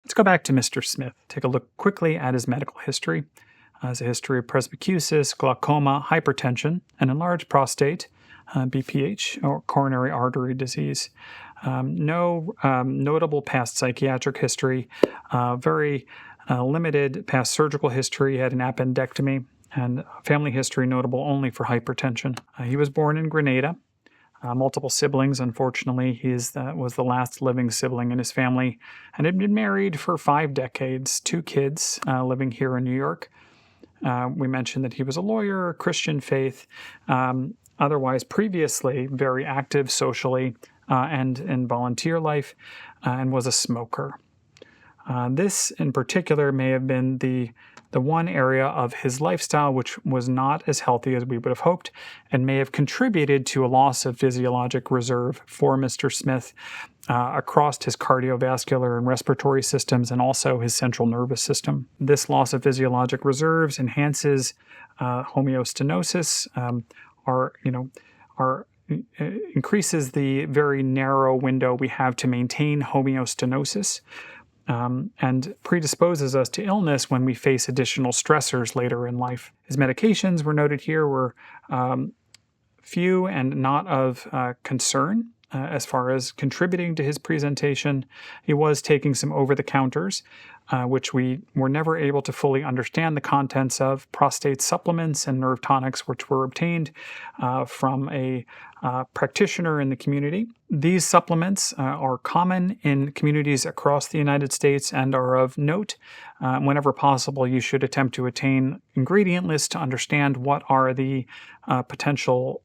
Let's go back to Mr. Smith. Take a look quickly at his medical history. Has a history of presbycusis, glaucoma, hypertension, an enlarged prostate, BPH, or coronary artery disease. No notable past psychiatric history, very limited past surgical history. He had an appendectomy, and family history notable only for hypertension. He was born in Grenada. Multiple siblings, unfortunately. He was the last living sibling in his family and had been married for 5 decades, 2 kids living here in New York. We mentioned that he was a lawyer, Christian faith, otherwise previously very active socially and in volunteer life, and was a smoker. This in particular may have been the one area of his lifestyle which was not as healthy as we would have hoped and may have contributed to a loss of physiologic reserve for Mr. Smith across his cardiovascular and respiratory systems and also his central nervous system. This loss of physiologic reserves enhances homeostasis, increases the very narrow window we have to maintain homeostasis, and predisposes us to illness when we face additional stressors later in life. His medications were noted here were few and not of concern as far as contributing to his presentation. He was taking some over-the-counters, which we were never able to fully understand the contents of, prostate supplements and nerve tonics, which were obtained from a practitioner in the community. These supplements are common in communities across the United States and are of note. Whenever possible, you should attempt to attain ingredient lists to understand what are the potential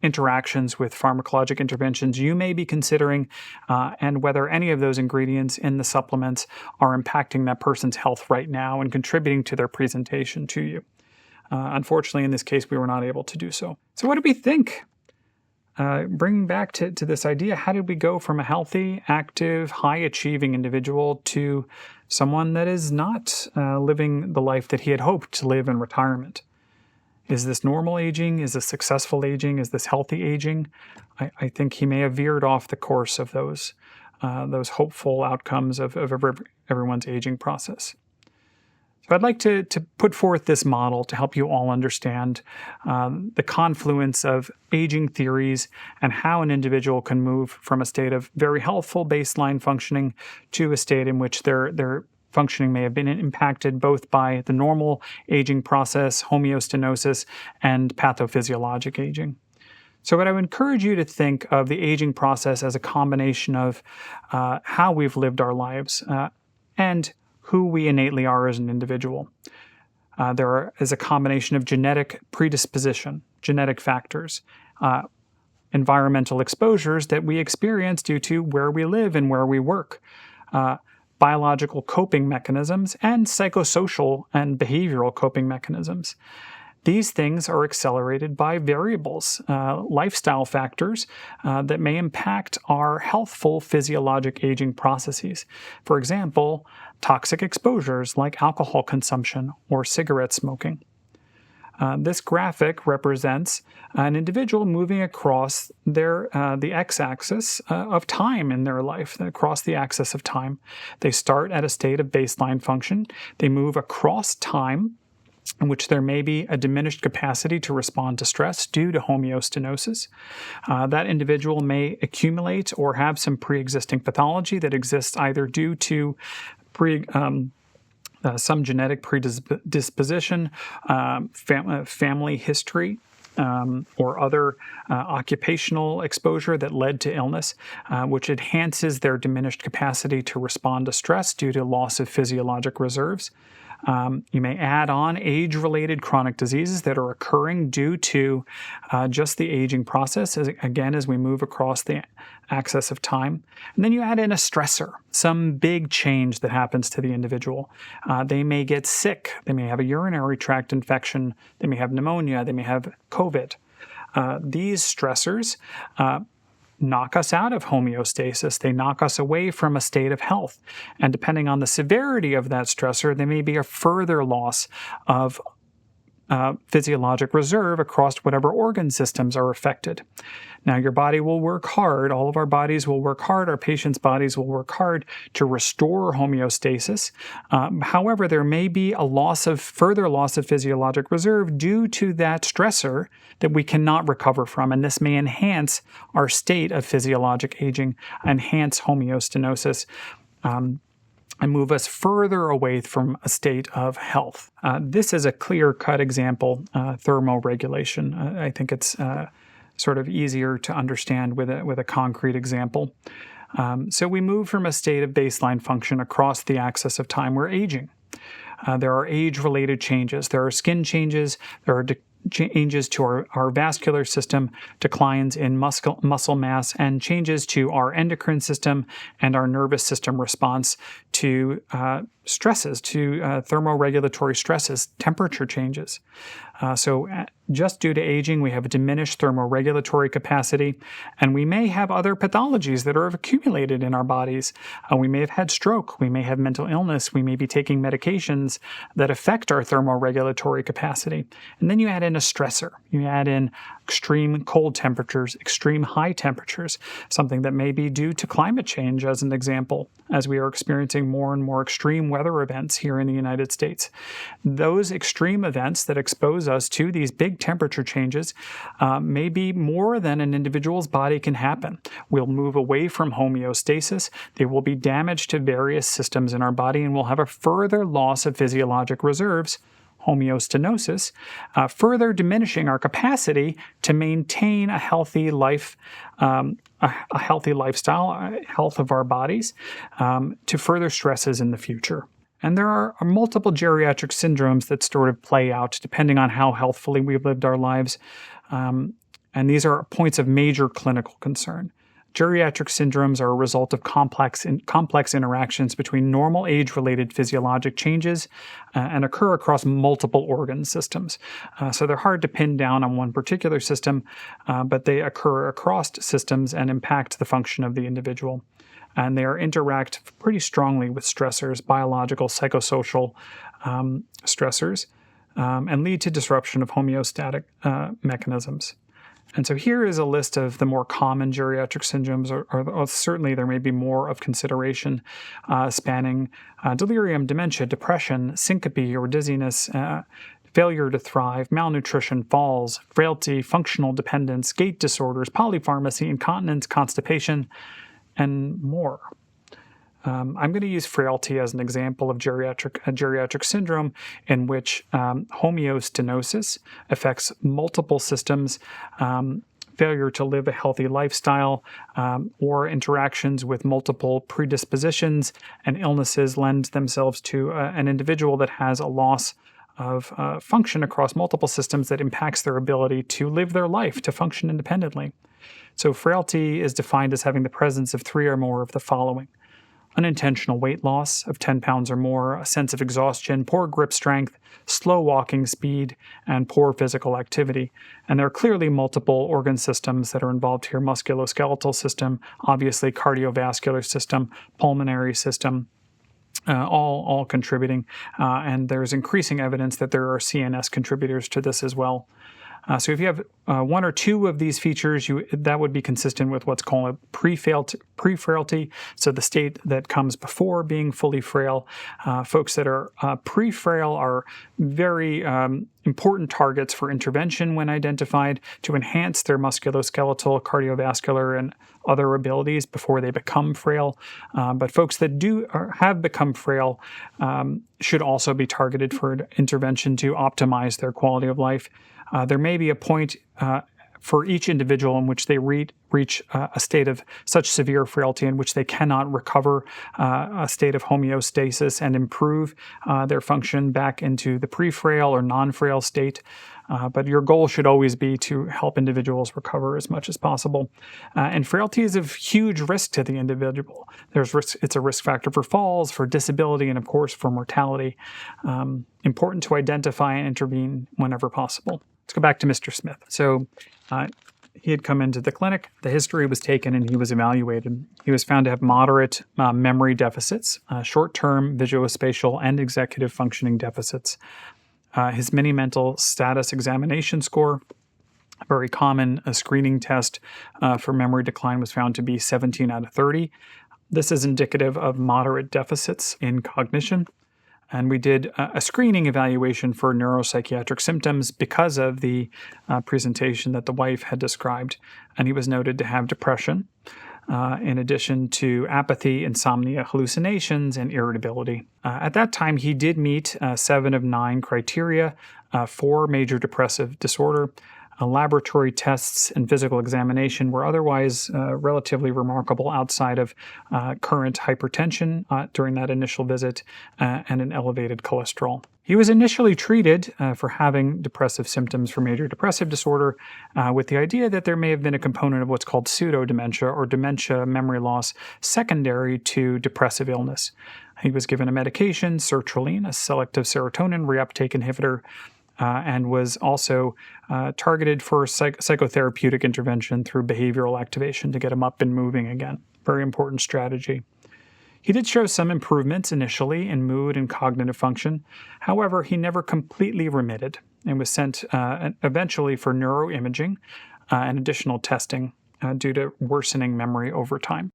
interactions with pharmacologic interventions you may be considering, and whether any of those ingredients in the supplements are impacting that person's health right now and contributing to their presentation to you. Unfortunately, in this case, we were not able to do so. So what did we think? Bringing back to this idea, how did we go from a healthy, active, high-achieving individual to someone that is not living the life that he had hoped to live in retirement? Is this normal aging? Is this successful aging? Is this healthy aging? I think he may have veered off the course of those hopeful outcomes of everyone's aging process. So I'd like to put forth this model to help you all understand the confluence of aging theories and how an individual can move from a state of very healthful baseline functioning to a state in which their functioning may have been impacted both by the normal aging process, homeostasis, and pathophysiologic aging. So what I would encourage you to think of the aging process as a combination of how we've lived our lives and who we innately are as an individual. There is a combination of genetic predisposition, genetic factors, environmental exposures that we experience due to where we live and where we work, biological coping mechanisms, and psychosocial and behavioral coping mechanisms. These things are accelerated by variables, lifestyle factors that may impact our healthful physiologic aging processes. For example, toxic exposures like alcohol consumption or cigarette smoking. This graphic represents an individual moving across the x-axis of time in their life, across the axis of time. They start at a state of baseline function. They move across time, in which there may be a diminished capacity to respond to stress due to homeostasis. That individual may accumulate or have some pre-existing pathology that exists either due to some genetic predisposition, family history, or other occupational exposure that led to illness, which enhances their diminished capacity to respond to stress due to loss of physiologic reserves. You may add on age-related chronic diseases that are occurring due to just the aging process, as we move across the axis of time. And then you add in a stressor, some big change that happens to the individual. They may get sick. They may have a urinary tract infection. They may have pneumonia. They may have COVID. These stressors knock us out of homeostasis. They knock us away from a state of health. And depending on the severity of that stressor, there may be a further loss of physiologic reserve across whatever organ systems are affected. Now, your body will work hard. All of our bodies will work hard. Our patients' bodies will work hard to restore homeostasis. However, there may be a further loss of physiologic reserve due to that stressor that we cannot recover from, and this may enhance our state of physiologic aging, enhance homeostenosis, and move us further away from a state of health. This is a clear-cut example, thermoregulation. I think it's sort of easier to understand with a concrete example. So we move from a state of baseline function across the axis of time. We're aging. There are age-related changes. There are skin changes. There are changes to our vascular system, declines in muscle mass, and changes to our endocrine system and our nervous system response to stresses, to thermoregulatory stresses, temperature changes. So just due to aging, we have a diminished thermoregulatory capacity, and we may have other pathologies that are accumulated in our bodies. We may have had stroke, we may have mental illness, we may be taking medications that affect our thermoregulatory capacity. And then you add in a stressor. You add in extreme cold temperatures, extreme high temperatures, something that may be due to climate change, as an example, as we are experiencing more and more extreme weather events here in the United States. Those extreme events that expose us to these big temperature changes may be more than an individual's body can happen. We'll move away from homeostasis. There will be damage to various systems in our body, and we'll have a further loss of physiologic reserves, homeostenosis, further diminishing our capacity to maintain a healthy life, a healthy lifestyle, health of our bodies, to further stresses in the future. And there are multiple geriatric syndromes that sort of play out depending on how healthfully we've lived our lives. And these are points of major clinical concern. Geriatric syndromes are a result of complex interactions between normal age-related physiologic changes and occur across multiple organ systems. So they're hard to pin down on one particular system, but they occur across systems and impact the function of the individual. And they interact pretty strongly with stressors, biological, psychosocial stressors, and lead to disruption of homeostatic mechanisms. And so here is a list of the more common geriatric syndromes, or certainly there may be more of consideration, spanning delirium, dementia, depression, syncope or dizziness, failure to thrive, malnutrition, falls, frailty, functional dependence, gait disorders, polypharmacy, incontinence, constipation, and more. I'm going to use frailty as an example of a geriatric syndrome in which homeostenosis affects multiple systems, failure to live a healthy lifestyle, or interactions with multiple predispositions and illnesses lend themselves to an individual that has a loss of function across multiple systems that impacts their ability to live their life, to function independently. So frailty is defined as having the presence of 3 or more of the following: unintentional weight loss of 10 pounds or more, a sense of exhaustion, poor grip strength, slow walking speed, and poor physical activity. And there are clearly multiple organ systems that are involved here: musculoskeletal system, obviously cardiovascular system, pulmonary system, all contributing. And there's increasing evidence that there are CNS contributors to this as well. So if you have 1 or 2 of these features, that would be consistent with what's called pre-frailty, so the state that comes before being fully frail. Folks that are pre-frail are very important targets for intervention when identified to enhance their musculoskeletal, cardiovascular, and other abilities before they become frail. But folks that have become frail should also be targeted for intervention to optimize their quality of life. There may be a point for each individual in which they reach a state of such severe frailty in which they cannot recover a state of homeostasis and improve their function back into the pre-frail or non-frail state. But your goal should always be to help individuals recover as much as possible. And frailty is of huge risk to the individual. There's risk. It's a risk factor for falls, for disability, and of course for mortality. Important to identify and intervene whenever possible. Let's go back to Mr. Smith. So he had come into the clinic. The history was taken and he was evaluated. He was found to have moderate memory deficits, short-term visuospatial and executive functioning deficits. His mini mental status examination score, a very common screening test for memory decline, was found to be 17 out of 30. This is indicative of moderate deficits in cognition. And we did a screening evaluation for neuropsychiatric symptoms because of the presentation that the wife had described. And he was noted to have depression, in addition to apathy, insomnia, hallucinations, and irritability. At that time, he did meet 7 of 9 criteria for major depressive disorder. Laboratory tests and physical examination were otherwise relatively remarkable outside of current hypertension during that initial visit and an elevated cholesterol. He was initially treated for having depressive symptoms for major depressive disorder with the idea that there may have been a component of what's called pseudo-dementia or dementia memory loss secondary to depressive illness. He was given a medication, sertraline, a selective serotonin reuptake inhibitor, and was also targeted for psychotherapeutic intervention through behavioral activation to get him up and moving again. Very important strategy. He did show some improvements initially in mood and cognitive function. However, he never completely remitted and was sent eventually for neuroimaging and additional testing due to worsening memory over time.